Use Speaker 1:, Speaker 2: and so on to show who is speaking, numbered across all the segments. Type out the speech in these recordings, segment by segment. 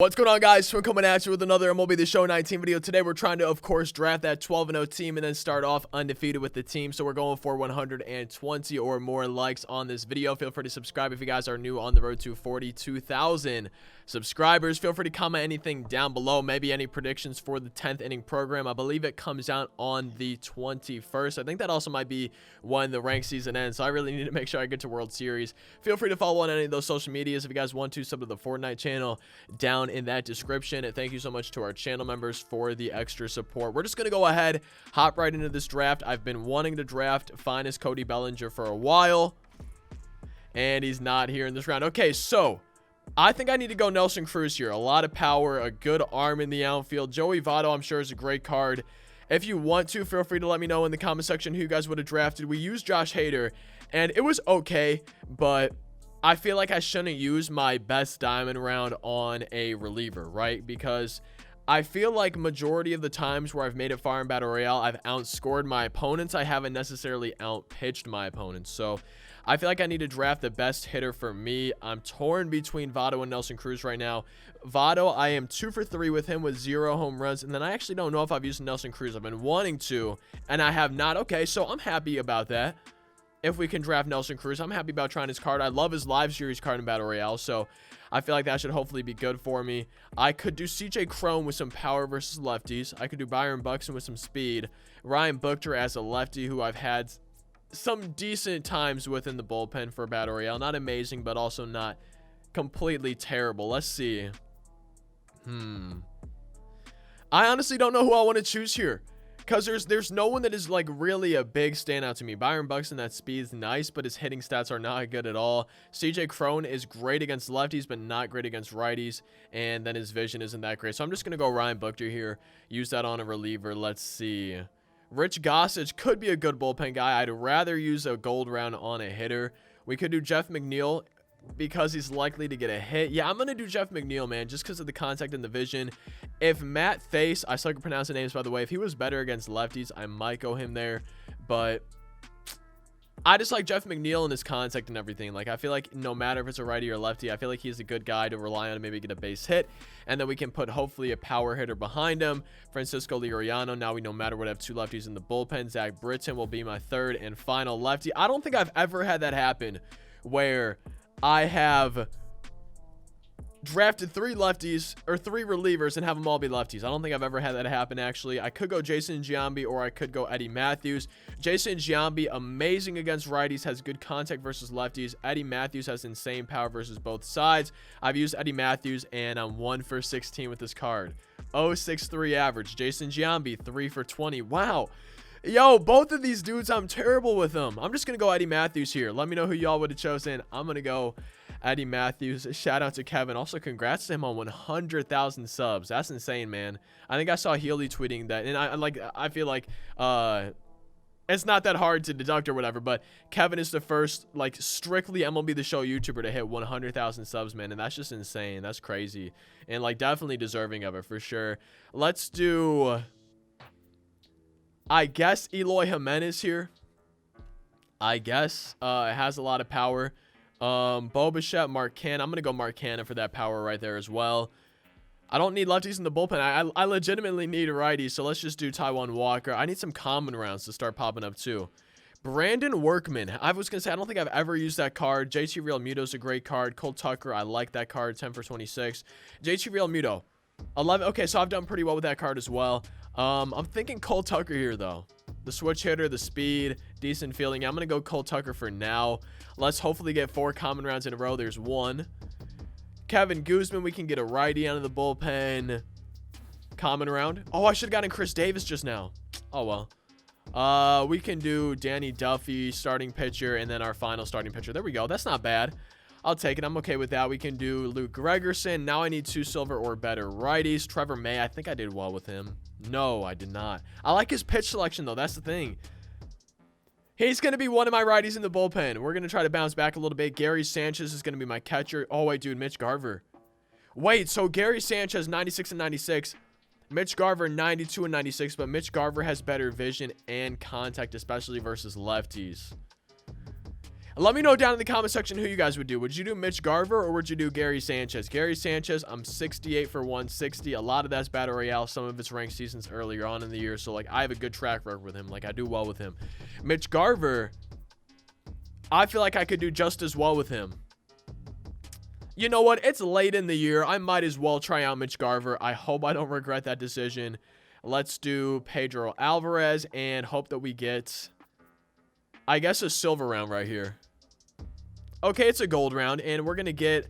Speaker 1: What's going on, guys? We're coming at you with another MLB The Show 19 video. Today we're trying to, of course, draft that 12-0 team and then start off undefeated with the team. So we're going for 120 or more likes on this video. Feel free to subscribe if you guys are new on the road to 42,000 subscribers. Feel free to comment anything down below, maybe any predictions for the 10th inning program. I believe it comes out on the 21st. I think that also might be when the rank season ends, so I really need to make sure I get to World Series. Feel free to follow on any of those social medias. If you guys want to, sub to the Fortnite channel down in that description. And thank you so much to our channel members for the extra support. We're just going to go ahead, hop right into this draft. I've been wanting to draft Finest Cody Bellinger for a while, and he's not here in this round. Okay, so I think I need to go Nelson Cruz here. A lot of power, a good arm in the outfield. Joey Votto, I'm sure, is a great card. If you want to, feel free to let me know in the comment section who you guys would have drafted. We used Josh Hader, and it was okay, but I feel like I shouldn't use my best diamond round on a reliever, right? Because I feel like majority of the times where I've made it far in Battle Royale, I've outscored my opponents. I haven't necessarily outpitched my opponents. So I feel like I need to draft the best hitter for me. I'm torn between Votto and Nelson Cruz right now. Votto, I am 2 for 3 with him with 0 home runs. And then I actually don't know if I've used Nelson Cruz. I've been wanting to, and I have not. Okay, so I'm happy about that. If we can draft Nelson Cruz, I'm happy about trying his card. I love his live series card in Battle Royale, so I feel like that should hopefully be good for me. I could do CJ Cron with some power versus lefties. I could do Byron Buxton with some speed. Ryan Buchter as a lefty who I've had some decent times with in the bullpen for Battle Royale. Not amazing, but also not completely terrible. Let's see. I honestly don't know who I want to choose here, because there's no one that is like really a big standout to me. Byron Buxton, that speed's nice, but his hitting stats are not good at all. CJ Cron is great against lefties, but not great against righties. And then his vision isn't that great. So I'm just going to go Ryan Buchter here. Use that on a reliever. Let's see. Rich Gossage could be a good bullpen guy. I'd rather use a gold round on a hitter. We could do Jeff McNeil because he's likely to get a hit. Yeah, I'm going to do Jeff McNeil, man, just because of the contact and the vision. If Matt Face, I suck at pronouncing names, by the way, if he was better against lefties, I might go him there. But I just like Jeff McNeil and his contact and everything. Like, I feel like no matter if it's a righty or lefty, I feel like he's a good guy to rely on to maybe get a base hit. And then we can put hopefully a power hitter behind him. Francisco Liriano. Now we no matter what have 2 lefties in the bullpen. Zach Britton will be my 3rd and final lefty. I don't think I've ever had that happen where I have drafted 3 lefties or 3 relievers and have them all be lefties. I don't think I've ever had that happen, actually. I could go Jason Giambi or I could go Eddie Matthews. Jason Giambi, amazing against righties, has good contact versus lefties. Eddie Matthews has insane power versus both sides. I've used Eddie Matthews and I'm 1 for 16 with this card. 0.63 average. Jason Giambi, 3 for 20. Wow. Yo, both of these dudes, I'm terrible with them. I'm just going to go Eddie Matthews here. Let me know who y'all would have chosen. I'm going to go Eddie Matthews. Shout out to Kevin. Also, congrats to him on 100,000 subs. That's insane, man. I think I saw Healy tweeting that. And I feel like it's not that hard to deduct or whatever. But Kevin is the first, like, strictly MLB The Show YouTuber to hit 100,000 subs, man. And that's just insane. That's crazy. And, like, definitely deserving of it for sure. Let's do, I guess, Eloy Jimenez here. I guess. It has a lot of power. Bo Bichette, Mark Canha. I'm going to go Mark Canha for that power right there as well. I don't need lefties in the bullpen. I legitimately need a righty, so let's just do Taijuan Walker. I need some common rounds to start popping up too. Brandon Workman. I was going to say, I don't think I've ever used that card. JT Realmuto is a great card. Cole Tucker, I like that card. 10 for 26. JT Realmuto. 11. Okay, so I've done pretty well with that card as well. I'm thinking Cole Tucker here, though. The switch hitter, the speed, decent fielding. I'm going to go Cole Tucker for now. Let's hopefully get 4 common rounds in a row. There's 1. Kevin Guzman, we can get a righty out of the bullpen. Common round. Oh, I should have gotten Chris Davis just now. Oh, well. We can do Danny Duffy, starting pitcher, and then our final starting pitcher. There we go. That's not bad. I'll take it. I'm okay with that. We can do Luke Gregerson. Now I need 2 silver or better righties. Trevor May, I think I did well with him. No, I did not. I like his pitch selection, though. That's the thing. He's going to be one of my righties in the bullpen. We're going to try to bounce back a little bit. Gary Sanchez is going to be my catcher. Oh, wait, dude, Mitch Garver. Wait, so Gary Sanchez, 96 and 96. Mitch Garver, 92 and 96. But Mitch Garver has better vision and contact, especially versus lefties. Let me know down in the comment section who you guys would do. Would you do Mitch Garver or would you do Gary Sanchez? Gary Sanchez, I'm 68 for 160. A lot of that's Battle Royale. Some of it's ranked seasons earlier on in the year. So, like, I have a good track record with him. Like, I do well with him. Mitch Garver, I feel like I could do just as well with him. You know what? It's late in the year. I might as well try out Mitch Garver. I hope I don't regret that decision. Let's do Pedro Alvarez and hope that we get, I guess, a silver round right here. Okay, it's a gold round, and we're going to get...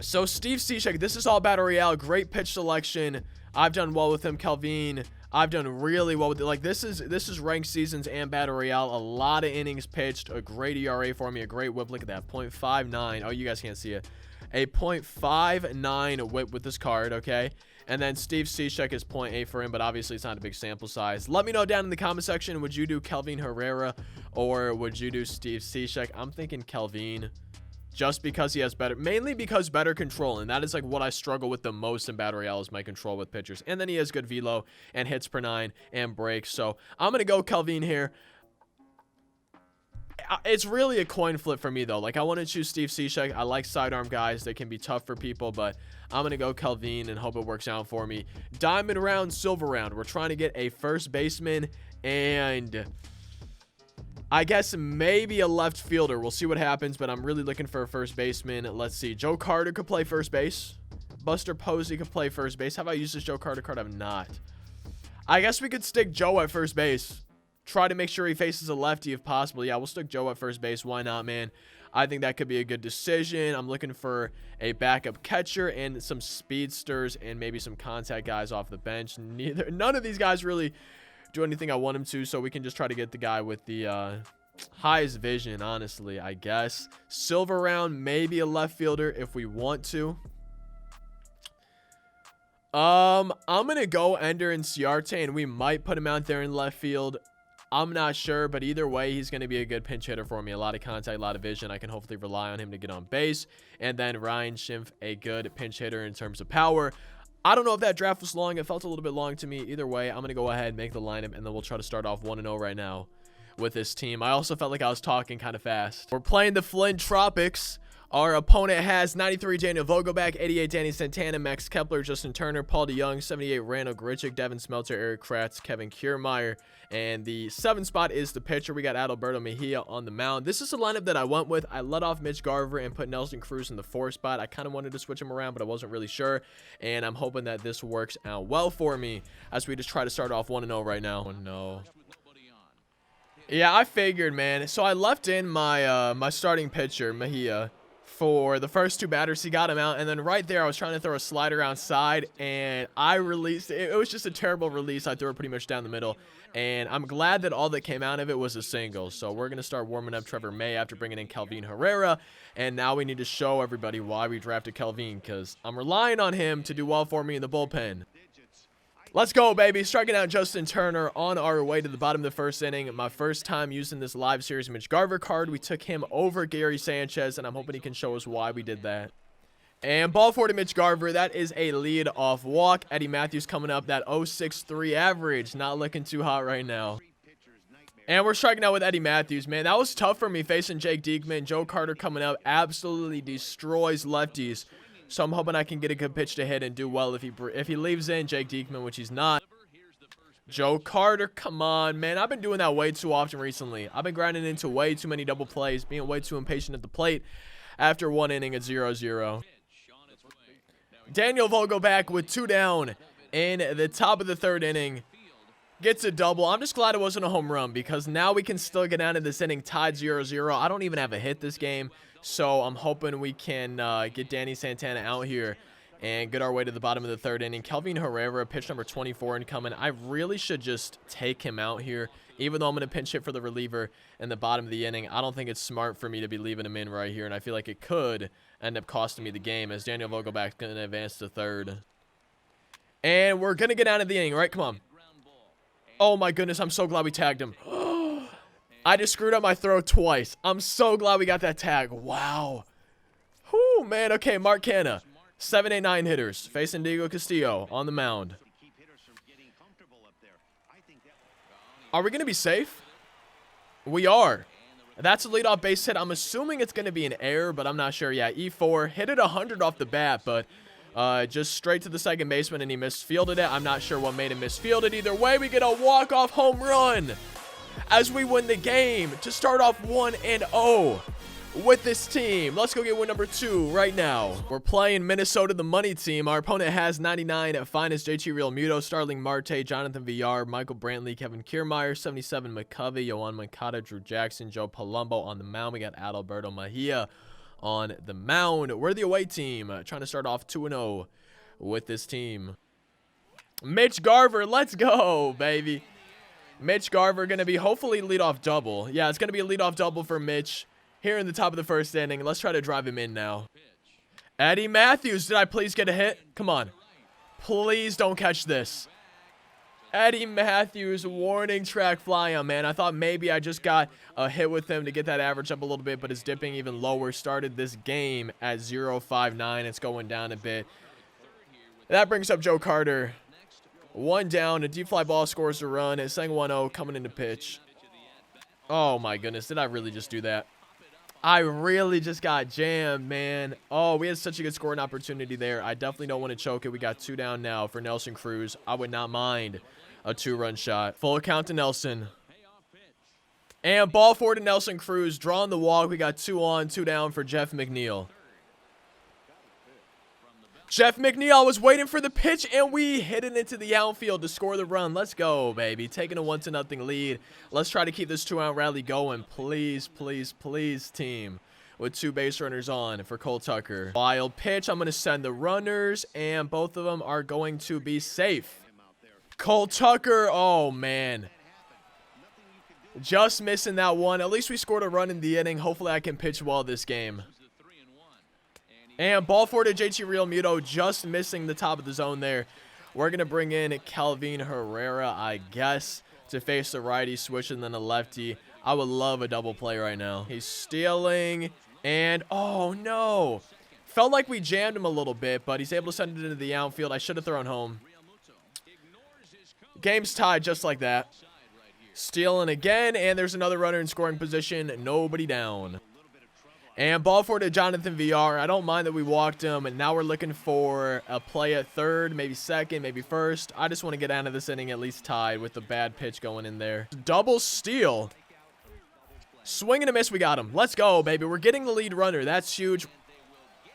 Speaker 1: So, Steve Cishek, this is all Battle Royale. Great pitch selection. I've done well with him. Kelvin, I've done really well with it. Like, this is ranked seasons and Battle Royale. A lot of innings pitched. A great ERA for me. A great whip. Look at that. 0.59. Oh, you guys can't see it. A 0.59 whip with this card, okay? And then Steve Cishek is 0.8 for him, but obviously it's not a big sample size. Let me know down in the comment section, would you do Kelvin Herrera or would you do Steve Cishek? I'm thinking Kelvin just because he has better, mainly because better control. And that is like what I struggle with the most in Battle Royale is my control with pitchers. And then he has good velo and hits per 9 and breaks. So I'm going to go Kelvin here. It's really a coin flip for me, though. Like, I want to choose Steve Cishek. I like sidearm guys. They can be tough for people, but I'm going to go Kelvin and hope it works out for me. Diamond round, silver round. We're trying to get a first baseman and I guess maybe a left fielder. We'll see what happens, but I'm really looking for a first baseman. Let's see. Joe Carter could play first base. Buster Posey could play first base. Have I used this Joe Carter card? I've not. I guess we could stick Joe at first base. Try to make sure he faces a lefty if possible. Yeah, we'll stick Joe at first base. Why not, man? I think that could be a good decision. I'm looking for a backup catcher and some speedsters and maybe some contact guys off the bench. None of these guys really do anything I want him to, so we can just try to get the guy with the highest vision, honestly, I guess. Silver round, maybe a left fielder if we want to. I'm going to go Ender and Ciarte, and we might put him out there in left field. I'm not sure, but either way, he's going to be a good pinch hitter for me. A lot of contact, a lot of vision. I can hopefully rely on him to get on base. And then Ryan Schimpf, a good pinch hitter in terms of power. I don't know if that draft was long. It felt a little bit long to me. Either way, I'm going to go ahead and make the lineup, and then we'll try to start off 1-0 right now with this team. I also felt like I was talking kind of fast. We're playing the Flint Tropics. Our opponent has 93 Daniel Vogelbach, 88 Danny Santana, Max Kepler, Justin Turner, Paul DeYoung, 78 Randall Grichuk, Devin Smelter, Eric Kratz, Kevin Kiermaier. And the 7th spot is the pitcher. We got Adalberto Mejia on the mound. This is a lineup that I went with. I let off Mitch Garver and put Nelson Cruz in the 4th spot. I kind of wanted to switch him around, but I wasn't really sure. And I'm hoping that this works out well for me as we just try to start off 1-0 right now. Oh, no. Yeah, I figured, man. So I left in my my starting pitcher, Mejia, for the first 2 batters. He got him out, and then right there I was trying to throw a slider outside, and I released it. It was just a terrible release. I threw it pretty much down the middle, and I'm glad that all that came out of it was a single. So we're going to start warming up Trevor May after bringing in Kelvin Herrera, and now we need to show everybody why we drafted Kelvin, because I'm relying on him to do well for me in the bullpen. Let's go, baby. Striking out Justin Turner on our way to the bottom of the 1st inning. My first time using this live series Mitch Garver card. We took him over Gary Sanchez, and I'm hoping he can show us why we did that. And ball 4 to Mitch Garver. That is a lead-off walk. Eddie Matthews coming up. That 0.63 average. Not looking too hot right now. And we're striking out with Eddie Matthews, man. That was tough for me facing Jake Diekman. Joe Carter coming up. Absolutely destroys lefties. So I'm hoping I can get a good pitch to hit and do well if he leaves in Jake Diekman, which he's not. Joe Carter, come on, man. I've been doing that way too often recently. I've been grinding into way too many double plays, being way too impatient at the plate after 1 inning at 0-0. Daniel Vogelbach with 2 down in the top of the 3rd inning. Gets a double. I'm just glad it wasn't a home run because now we can still get out of this inning tied 0-0. I don't even have a hit this game. So I'm hoping we can get Danny Santana out here and get our way to the bottom of the 3rd inning. Kelvin Herrera, pitch number 24 incoming. I really should just take him out here, even though I'm going to pinch hit for the reliever in the bottom of the inning. I don't think it's smart for me to be leaving him in right here, and I feel like it could end up costing me the game as Daniel Vogelbach is going to advance to 3rd. And we're going to get out of the inning, right? Come on. Oh, my goodness. I'm so glad we tagged him. I just screwed up my throw twice. I'm so glad we got that tag. Wow. Whew, man. Okay, Mark Canha. 7, 8, 9 hitters. Facing Diego Castillo on the mound. Are we going to be safe? We are. That's a leadoff base hit. I'm assuming it's going to be an error, but I'm not sure. Yeah, E4 hit it 100 off the bat, but just straight to the second baseman, and he misfielded it. I'm not sure what made him misfield it. Either way, we get a walk-off home run as we win the game to start off 1-0 with this team. Let's go get win number 2 right now. We're playing Minnesota, the money team. Our opponent has 99 at finest, JT Realmuto, Starling Marte, Jonathan Villar, Michael Brantley, Kevin Kiermaier, 77 McCovey, Yohan Moncada, Drew Jackson, Joe Palumbo on the mound. We got Adalberto Mejia on the mound. We're the away team, trying to start off 2-0 with this team. Mitch Garver, let's go, baby. Mitch Garver going to be hopefully leadoff double. Yeah, it's going to be a leadoff double for Mitch here in the top of the first inning. Let's try to drive him in now. Eddie Matthews, did I please get a hit? Come on. Please don't catch this. Eddie Matthews, warning track fly on, man. I thought maybe I just got a hit with him to get that average up a little bit, but it's dipping even lower. Started this game at 0.59. It's going down a bit. That brings up Joe Carter. 1 down. A deep fly ball scores a run. It's saying 1-0 coming into pitch. Oh, my goodness. Did I really just do that? I really just got jammed, man. Oh, we had such a good scoring opportunity there. I definitely don't want to choke it. We got 2 down now for Nelson Cruz. I would not mind a 2-run shot. Full count to Nelson. And ball forward to Nelson Cruz. Drawing the walk. We got 2 on, 2 down for Jeff McNeil. Jeff McNeil was waiting for the pitch, and we hit it into the outfield to score the run. Let's go, baby. Taking a 1-0 lead. Let's try to keep this 2-out rally going. Please, please, please, team. With 2 base runners on for Cole Tucker. Wild pitch. I'm going to send the runners, and both of them are going to be safe. Cole Tucker. Oh, man. Just missing that one. At least we scored a run in the inning. Hopefully I can pitch well this game. And ball forward to JT Realmuto, just missing the top of the zone there. We're going to bring in Calvin Herrera, I guess, to face the righty, switching then a lefty. I would love a double play right now. He's stealing, and oh, no. Felt like we jammed him a little bit, but he's able to send it into the outfield. I should have thrown home. Game's tied just like that. Stealing again, and there's another runner in scoring position. Nobody down. And ball forward to Jonathan Villar. I don't mind that we walked him, and now we're looking for a play at third, maybe second, maybe first. I just want to get out of this inning at least tied with the bad pitch going in there. Double steal. Swing and a miss, we got him. Let's go, baby. We're getting the lead runner. That's huge.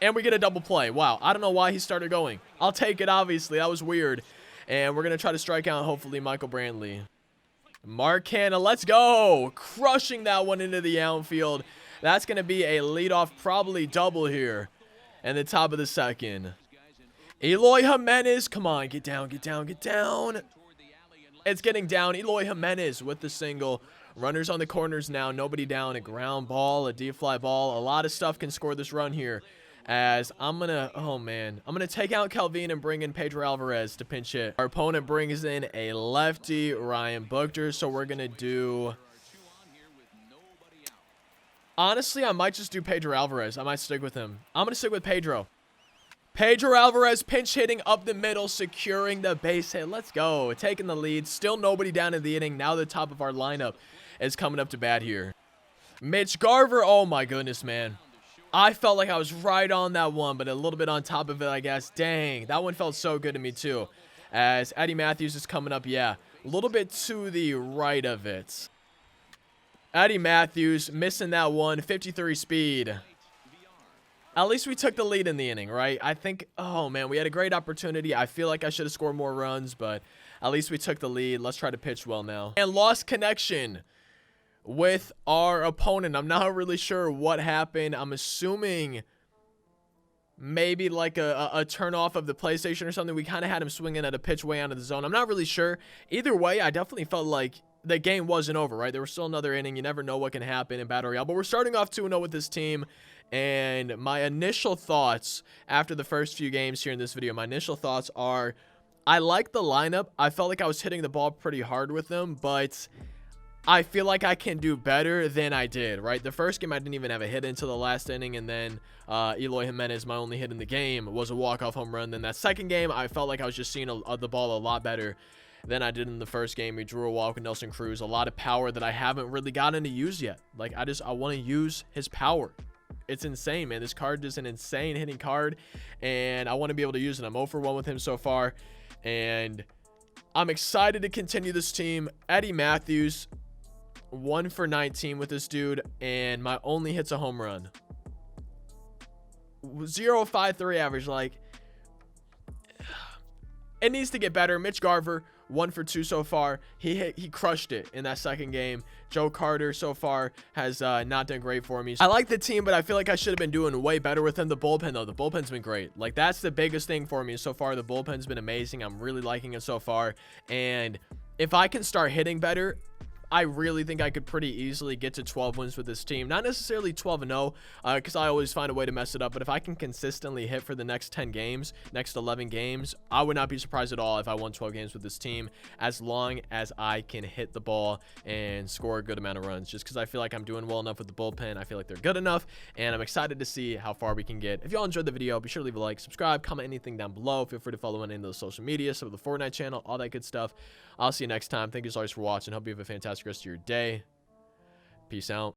Speaker 1: And we get a double play. Wow, I don't know why he started going. I'll take it, obviously. That was weird. And we're going to try to strike out, hopefully, Michael Brantley. Mark Hanna, let's go. Crushing that one into the outfield. That's going to be a leadoff, probably double here in the top of the second. Eloy Jimenez, come on, get down, get down, get down. It's getting down. Eloy Jimenez with the single. Runners on the corners now, nobody down. A ground ball, a deep fly ball. A lot of stuff can score this run here. As I'm going to, oh man, I'm going to take out Calvin and bring in Pedro Alvarez to pinch hit. Our opponent brings in a lefty, Ryan Buchter, so we're going to do... Honestly, I might just do Pedro Alvarez. I might stick with him. I'm going to stick with Pedro. Pedro Alvarez pinch hitting up the middle, securing the base hit. Let's go. Taking the lead. Still nobody down in the inning. Now the top of our lineup is coming up to bat here. Mitch Garver. Oh, my goodness, man. I felt like I was right on that one, but a little bit on top of it, I guess. Dang, that one felt so good to me, too. As Eddie Matthews is coming up, yeah, a little bit to the right of it. Eddie Matthews missing that one, 53 speed. At least we took the lead in the inning, right? I think, oh man, we had a great opportunity. I feel like I should have scored more runs, but at least we took the lead. Let's try to pitch well now. And lost connection with our opponent. I'm not really sure what happened. I'm assuming maybe like a turn off of the PlayStation or something. We kind of had him swinging at a pitch way out of the zone. I'm not really sure. Either way, I definitely felt like the game wasn't over, right? There was still another inning. You never know what can happen in Battle Royale. But we're starting off 2-0 with this team. And my initial thoughts after the first few games here in this video, my initial thoughts are, I like the lineup. I felt like I was hitting the ball pretty hard with them, but I feel like I can do better than I did, right? The first game, I didn't even have a hit until the last inning, and then Eloy Jimenez, my only hit in the game, was a walk-off home run. Then that second game, I felt like I was just seeing the ball a lot better. than I did in the first game. We drew a walk with Nelson Cruz, a lot of power that I haven't really gotten to use yet. Like, I want to use his power. It's insane, man. This card is an insane hitting card, and I want to be able to use it. I'm 0 for 1 with him so far, and I'm excited to continue this team. Eddie Matthews, 1 for 19 with this dude, and my only hit's a home run. 0.53 average. Like, it needs to get better. Mitch Garver, 1 for 2 so far. He crushed it in that second game. Joe Carter so far has not done great for me. I like the team, but I feel like I should have been doing way better with him. The bullpen, though, the bullpen's been great. Like, that's the biggest thing for me so far. The bullpen's been amazing. I'm really liking it so far. And if I can start hitting better, I really think I could pretty easily get to 12 wins with this team. Not necessarily 12-0, because I always find a way to mess it up. But if I can consistently hit for the next 10 games, next 11 games, I would not be surprised at all if I won 12 games with this team, as long as I can hit the ball and score a good amount of runs. Just because I feel like I'm doing well enough with the bullpen. I feel like they're good enough, and I'm excited to see how far we can get. If y'all enjoyed the video, be sure to leave a like, subscribe, comment anything down below. Feel free to follow on into the social media, some of the Fortnite channel, all that good stuff. I'll see you next time. Thank you so much for watching. Hope you have a fantastic rest of your day. Peace out.